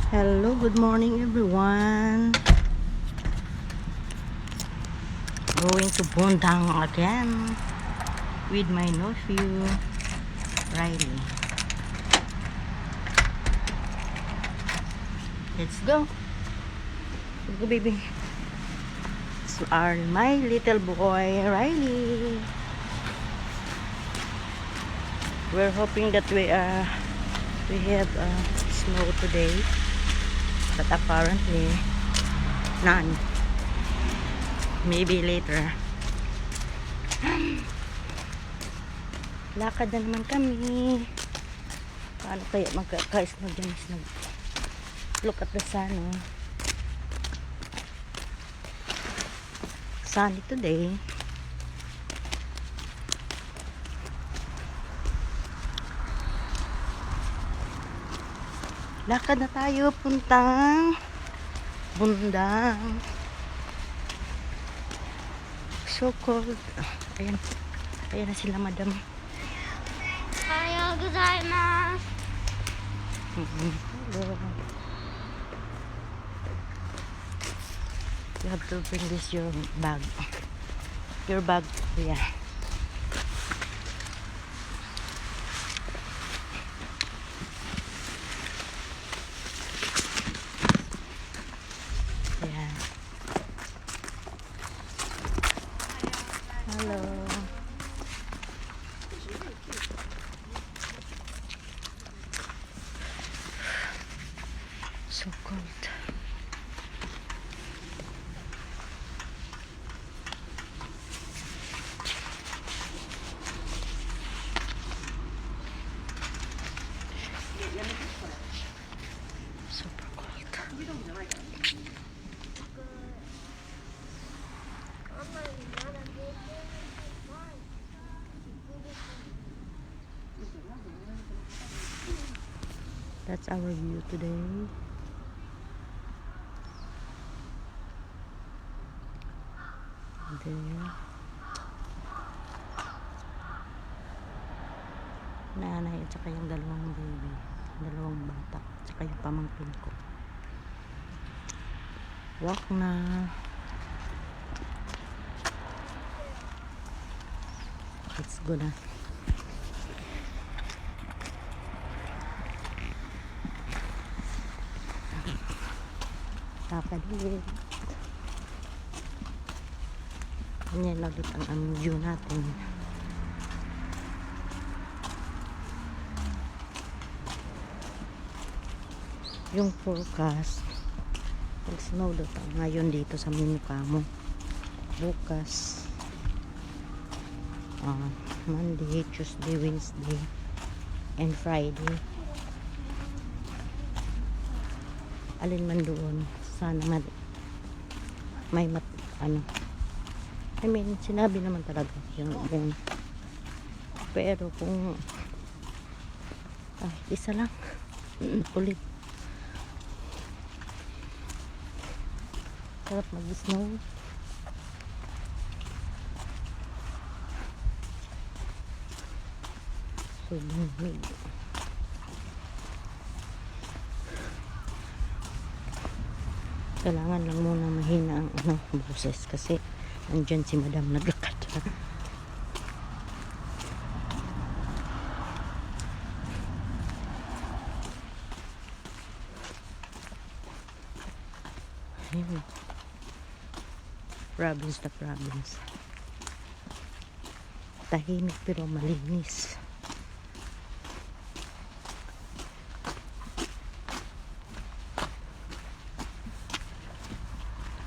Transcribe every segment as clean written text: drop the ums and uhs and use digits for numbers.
Hello, good morning everyone. Going to Bundang again with my nephew Riley. Let's go. Let's go, baby. It's my little boy Riley. We're hoping that we have snow today, but apparently none. Maybe later. Lakad na naman kami. Paano kaya magka-snow dyan? Snow. Look at the sun, oh. Sunny today. Lakad na tayo puntang Bundang. So cold. Ayan. Ayan na sila, madam. Ohayou gozaimasu. Hello. You have to bring this your bag. Your bag, yeah. Yeah. Hello. So cold. Super cold. That's our view today. There. Nanay at saka yung dalawang baby. Dalawang bata. At saka yung pamangkin ko. Walk na. Let's go na. Lakad ulit. Ganyan lang ulit ang view natin. Yung forecast, pag snow daw ngayon dito sa Minukamo. Bukas, Monday, Tuesday, Wednesday, and Friday. Alin man doon, sana may sinabi naman talaga yung pero kung isa lang ulit. Sarap mag-snow. So, bumig. Kailangan lang muna mahina ang boses kasi nandyan si madam naglakad. Ayun. Province na province. Tahimik pero malinis.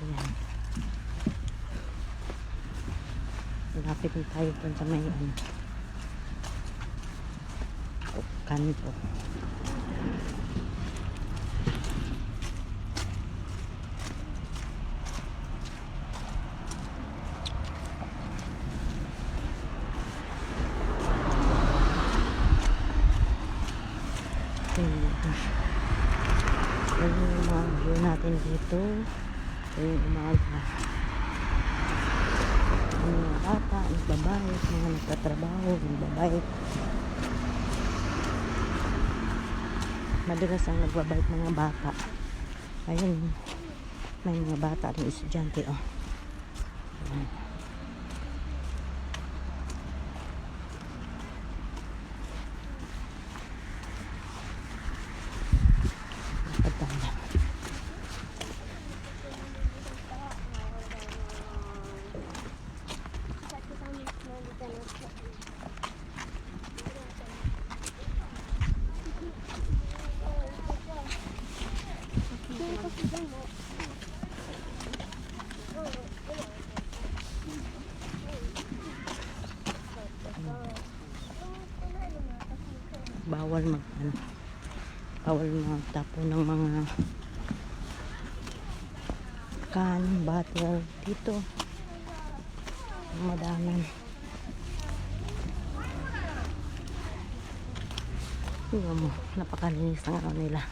Ayan. Malapit na tayo dun sa may kanto. Yan yung mga view natin dito. Yung umaga. Yung mga bata, nagbabike, mga nagtatrabaho, nagbabike. Madalas ang nagbabait mga bata. Ayun, may mga bata ng estudyante, oh. Ayan. Pagtanda. Bawal bawal magtapo ng mga can, bottle dito. Madami. Tingnan mo, napakalinis ng ano nila.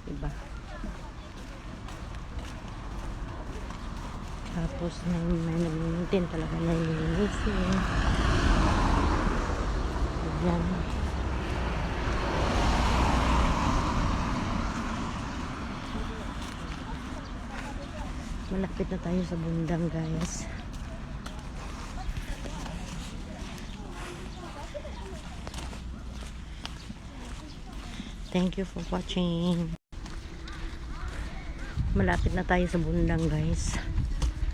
Diba? Tapos may nag-maintain talaga na nilinisin. Ayan. Malapit na tayo sa bundang, guys. Thank you for watching. Malapit na tayo sa bundang, guys.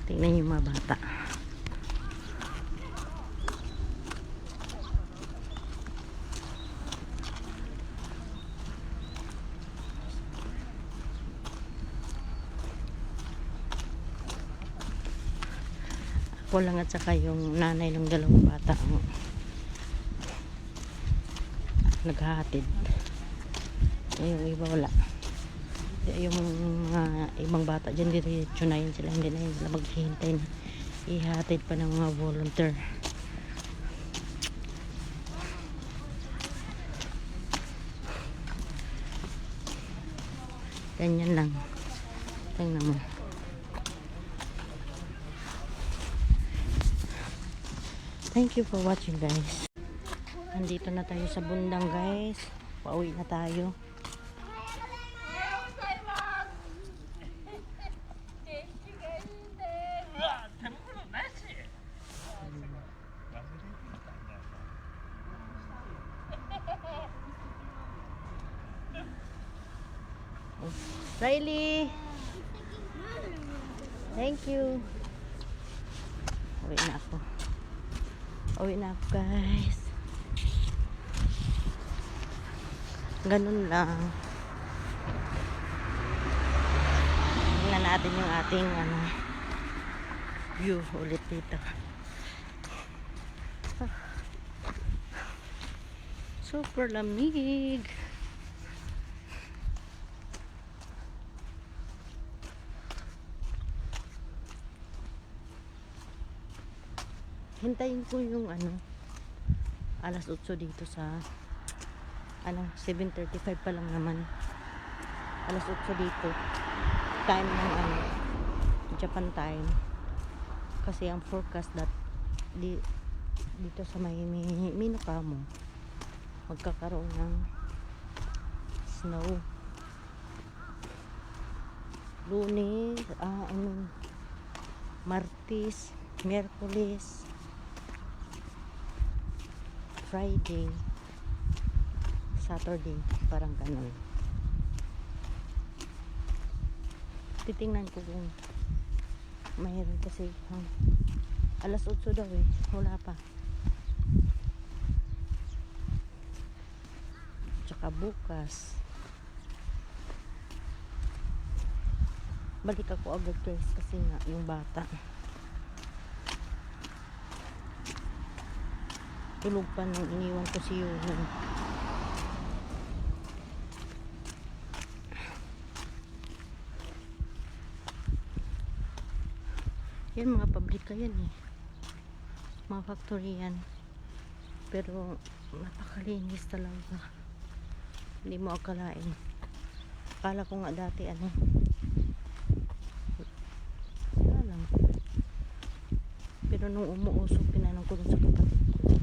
Tingnan yung mga bata. Ako lang at saka yung nanay ng dalawang bata ang naghahatid. Yung iba wala. Yung mga ibang bata dyan, diretso na yun sila, hindi na yun sila maghihintay na ihatid pa ng mga volunteer. Ganyan lang. Tingnan mo. Thank you for watching, guys. Nandito na tayo sa bundang, guys. Pauwi na tayo. Riley, thank you. Uwi na ako. Uwi na ako, guys. Ganun lang. Tingnan natin yung ating view ulit dito. Super lamig. Hintayin ko yung alas 8 dito sa 7:35 pa lang naman. Alas 8 dito. Time ng Japan time. Kasi ang forecast dito sa may Minokamo magkakaroon ng snow. Lunes, Martes, Miyerkules, Friday, Saturday, parang ganun. Titingnan ko kung mayroon kasi alas 8 daw wala pa. Tsaka bukas balik ako agad, guys, kasi nga yung bata tulog pa nung iniwan ko si Yuno. Yan mga pabrika yan mga factory yan, pero napakalinis talaga. Hindi mo akalain. Akala ko nga dati wala lang, pero nung umuusok pinanong ko dun sa kapatid ko,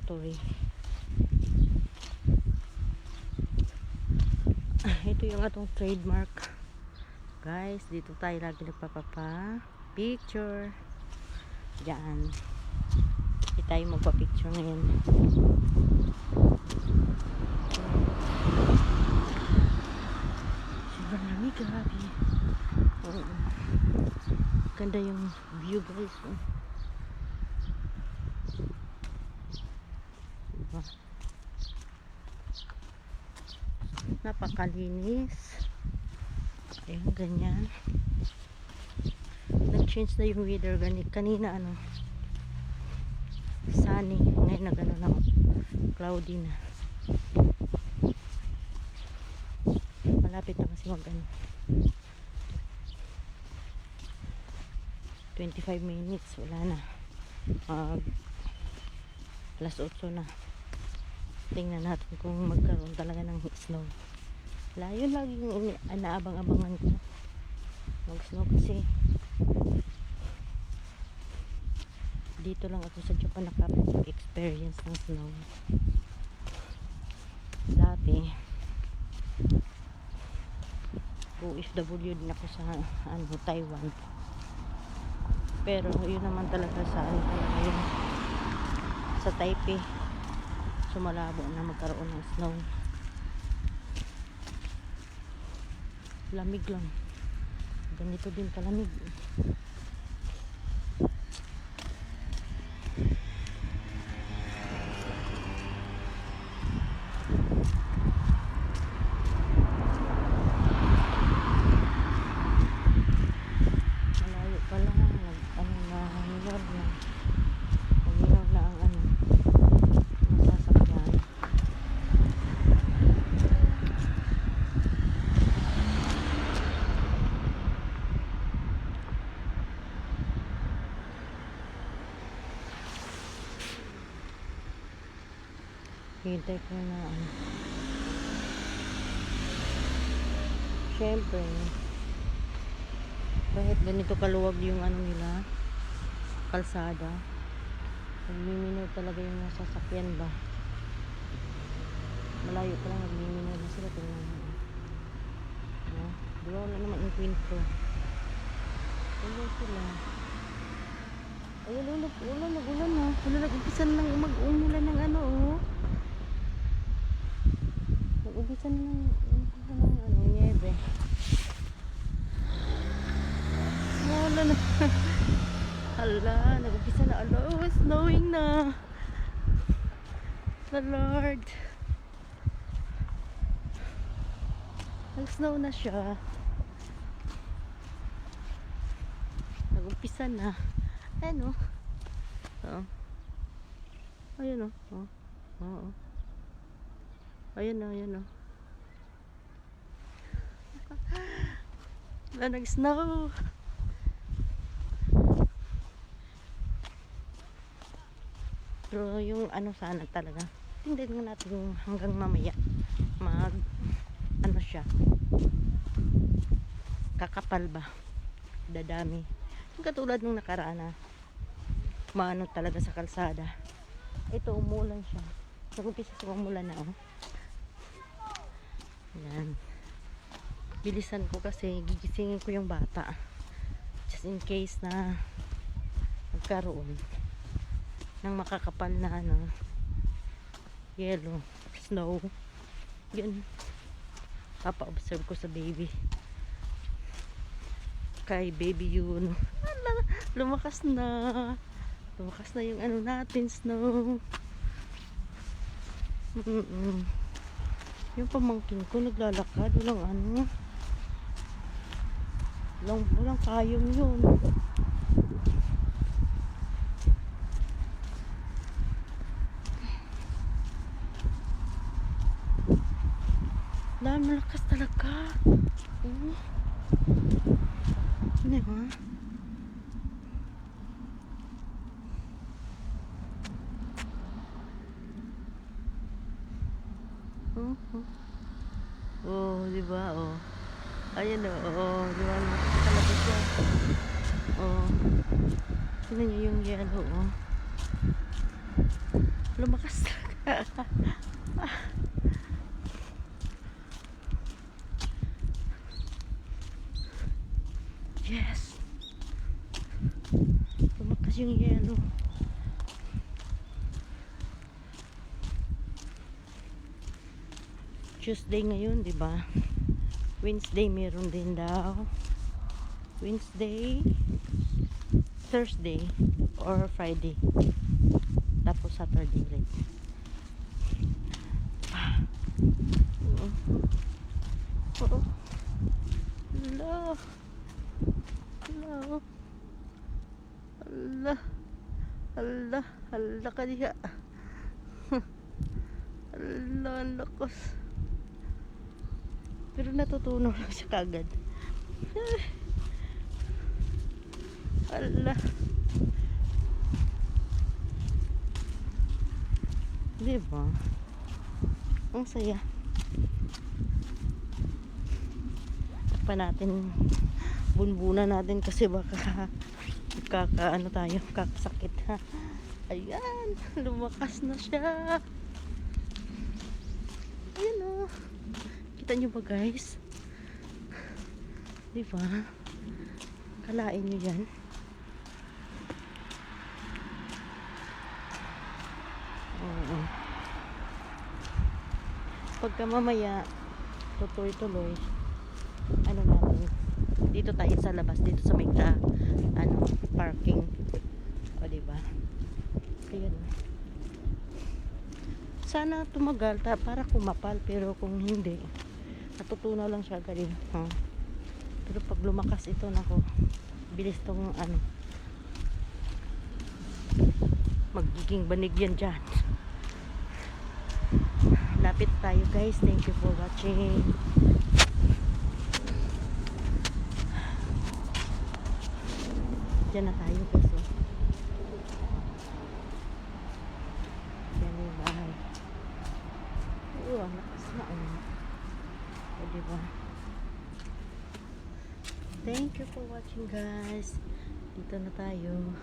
factory. Ito yung atong trademark. Guys, dito tayo lagi nagpapapa picture. Diyan. Hindi tayo magpa-picture ngayon. Sobrang lamig, grabe. Oo. Ganda yung view, guys. Oh. Diba? Napakalinis. Ayun, ganyan. Nag-change na yung weather. Kanina ano, sunny. Ngayon na gano'n na, cloudy na. Malapit na kasi mag ano, 25 minutes. Wala na. Alas 8 na. Tingnan natin kung magkaroon talaga ng snow. Wala, yun lagi yung naabang-abangan ko. Mag-snow kasi dito lang ako sa Japan nakapag-experience ng snow. Dati OFW din ako sa Taiwan. Pero yun naman talaga sa talaga yun, sa Taipei sumalabo na magkaroon ng snow. Lamig lang. Ganito din kalamig. Malayo pa lang. Hinilaw na ang masasakyan. Hintay ko na syempre kahit ganito kaluwag yung nila kalsada, nagmimino talaga yung nasasakyan ba. Malayo pa lang nagmimino na sila. Tingnan mo. Diba wala naman yung kwento. Ayun sila. Ayun, ulan na. Wala, nag-umpisan lang mag-umulan ng nag-umpisan ng niebe. Wala na. Hala, nag-umpisa na. Snowing na. The Lord. Nag-snow na siya. Nag-umpisa na. Ayan o. Ayan o. Ayan o. Nag-snow. Pero yung sana talaga, tingnan natin yung hanggang mamaya siya kakapal ba, dadami yung katulad nung nakaraan na talaga sa kalsada. Ito umulan siya, nag-umpisa sa umulan na yan. Bilisan ko kasi gigisingin ko yung bata just in case na magkaroon ng makakapal na yellow snow. Yun, papa-observe ko sa baby, kay baby yun. Lumakas na yung natin snow. Yung pamangkin ko naglalakad, walang kayong yun. Malakas talaga. Ano ba? Diba? Ayan diba? Talaga siya. Tingnan niyo yung yellow. Lumakas. Yes. Lumakas yung yelo. Tuesday ngayon, di ba? Wednesday meron din daw. Wednesday, Thursday, or Friday. Tapos Saturday rin. Oo. Hello. Hello. Allah. Allah. Allah ka diha. Allah, ang lakas. Pero natutunaw lang siya kagad. Allah. Diba? Ang saya. Takpan natin, bunbunan natin kasi baka ano tayo, kakasakit ha. Ayan, lumakas na siya. Ayan o. Kita nyo ba guys? Diba? Kalain nyo yan. Oo. Pagka mamaya tuloy-tuloy, ano natin, dito tayo sa labas, dito sa may parking. O diba? Ayan. Sana tumagal para kumapal, pero kung hindi, natutunaw lang siya agad. Pero pag lumakas ito, nako, bilis tong magiging banig yan dyan. Lapit tayo guys. Thank you for watching. Diyan na tayo guys. Diyan yung bahay. Ang lakas na o diba? Thank you for watching guys. Dito na tayo.